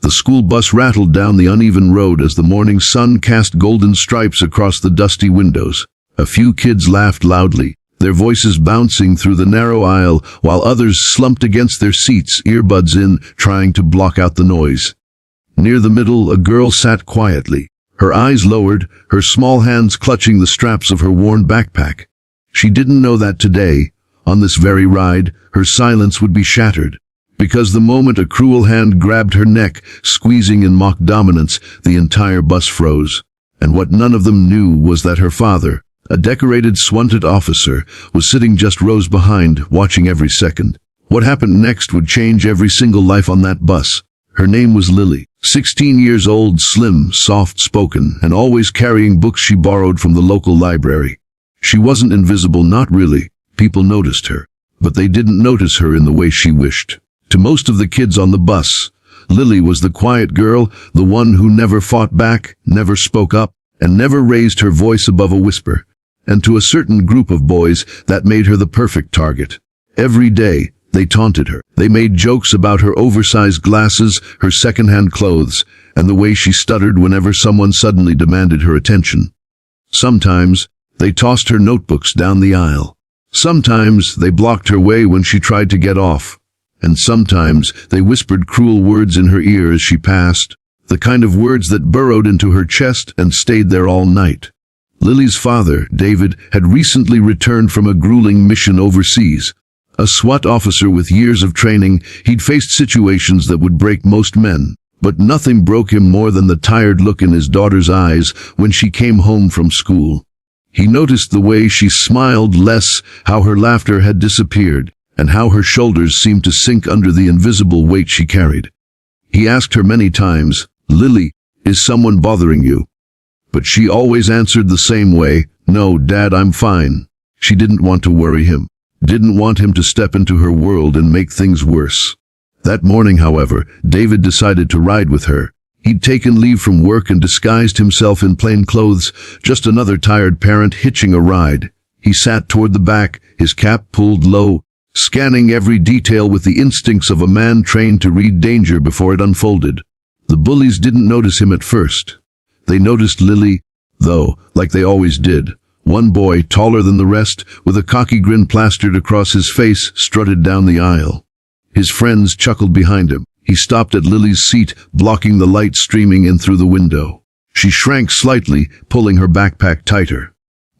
The school bus rattled down the uneven road as the morning sun cast golden stripes across the dusty windows. A few kids laughed loudly, their voices bouncing through the narrow aisle, while others slumped against their seats, earbuds in, trying to block out the noise. Near the middle, a girl sat quietly, her eyes lowered, her small hands clutching the straps of her worn backpack. She didn't know that today, on this very ride, her silence would be shattered. Because the moment a cruel hand grabbed her neck, squeezing in mock dominance, the entire bus froze. And what none of them knew was that her father, a decorated SWAT officer, was sitting just rows behind, watching every second. What happened next would change every single life on that bus. Her name was Lily, 16 years old, slim, soft-spoken, and always carrying books she borrowed from the local library. She wasn't invisible, not really. People noticed her, but they didn't notice her in the way she wished. To most of the kids on the bus, Lily was the quiet girl, the one who never fought back, never spoke up, and never raised her voice above a whisper. And to a certain group of boys, that made her the perfect target. Every day, they taunted her. They made jokes about her oversized glasses, her second-hand clothes, and the way she stuttered whenever someone suddenly demanded her attention. Sometimes, they tossed her notebooks down the aisle. Sometimes, they blocked her way when she tried to get off. And sometimes they whispered cruel words in her ear as she passed, the kind of words that burrowed into her chest and stayed there all night. Lily's father, David, had recently returned from a grueling mission overseas. A SWAT officer with years of training, he'd faced situations that would break most men, but nothing broke him more than the tired look in his daughter's eyes when she came home from school. He noticed the way she smiled less, how her laughter had disappeared, and how her shoulders seemed to sink under the invisible weight she carried. He asked her many times, "Lily, is someone bothering you?" But she always answered the same way, "No, Dad, I'm fine." She didn't want to worry him, didn't want him to step into her world and make things worse. That morning, however, David decided to ride with her. He'd taken leave from work and disguised himself in plain clothes, just another tired parent hitching a ride. He sat toward the back, his cap pulled low, scanning every detail with the instincts of a man trained to read danger before it unfolded. The bullies didn't notice him at first. They noticed Lily, though, like they always did. One boy, taller than the rest, with a cocky grin plastered across his face, strutted down the aisle. His friends chuckled behind him. He stopped at Lily's seat, blocking the light streaming in through the window. She shrank slightly, pulling her backpack tighter.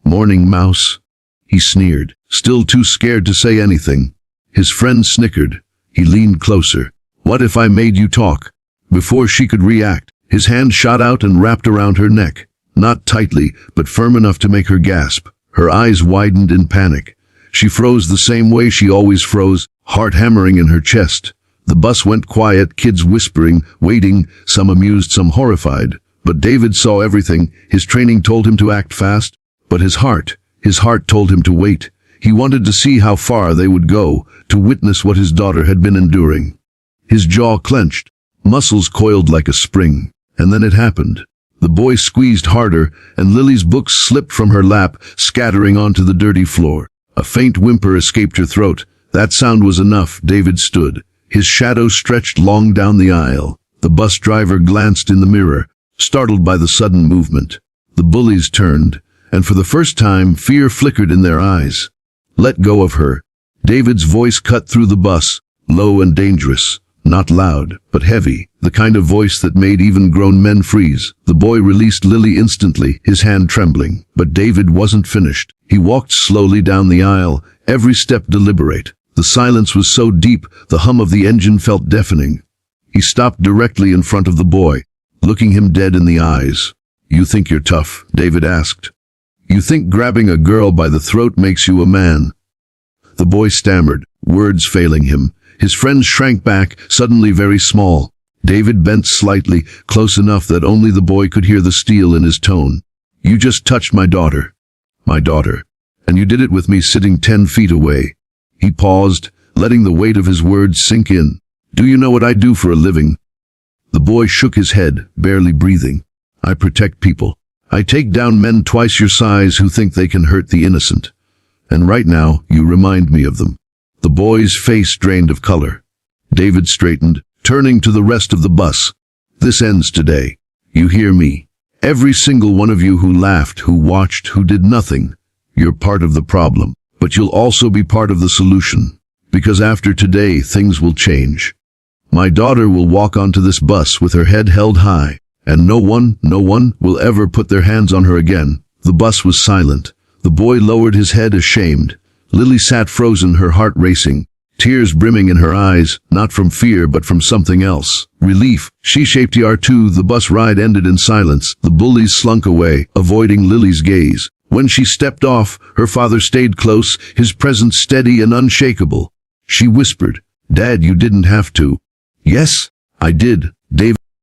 "Morning, Mouse," he sneered, still too scared to say anything. His friend snickered. He leaned closer. "What if I made you talk?" Before she could react, his hand shot out and wrapped around her neck. Not tightly, but firm enough to make her gasp. Her eyes widened in panic. She froze the same way she always froze, heart hammering in her chest. The bus went quiet, kids whispering, waiting, some amused, some horrified. But David saw everything. His training told him to act fast, but his heart told him to wait. He wanted to see how far they would go, to witness what his daughter had been enduring. His jaw clenched, muscles coiled like a spring. And then it happened. The boy squeezed harder, and Lily's books slipped from her lap, scattering onto the dirty floor. A faint whimper escaped her throat. That sound was enough. David stood. His shadow stretched long down the aisle. The bus driver glanced in the mirror, startled by the sudden movement. The bullies turned, and for the first time, fear flickered in their eyes. "Let go of her." David's voice cut through the bus, low and dangerous. Not loud, but heavy, the kind of voice that made even grown men freeze. The boy released Lily instantly, his hand trembling. But David wasn't finished. He walked slowly down the aisle, every step deliberate. The silence was so deep, the hum of the engine felt deafening. He stopped directly in front of the boy, looking him dead in the eyes. "You think you're tough?" David asked. "You think grabbing a girl by the throat makes you a man?" The boy stammered, words failing him. His friends shrank back, suddenly very small. David bent slightly, close enough that only the boy could hear the steel in his tone. "You just touched my daughter. My daughter. And you did it with me sitting 10 feet away." He paused, letting the weight of his words sink in. "Do you know what I do for a living?" The boy shook his head, barely breathing. "I protect people. I take down men twice your size who think they can hurt the innocent. And right now, you remind me of them." The boy's face drained of color. David straightened, turning to the rest of the bus. This ends today. You hear me? Every single one of you who laughed, who watched, who did nothing. You're part of the problem, but you'll also be part of the solution. Because after today, things will change. My daughter will walk onto this bus with her head held high, and no one will ever put their hands on her again. The bus was silent. The boy lowered his head ashamed. Lily sat frozen, her heart racing, tears brimming in her eyes, not from fear but from something else. Relief. She shaped R2. The bus ride ended in silence. The bullies slunk away, avoiding Lily's gaze. When she stepped off, her father stayed close, his presence steady and unshakable. She whispered, "Dad, you didn't have to." "Yes, I did, David."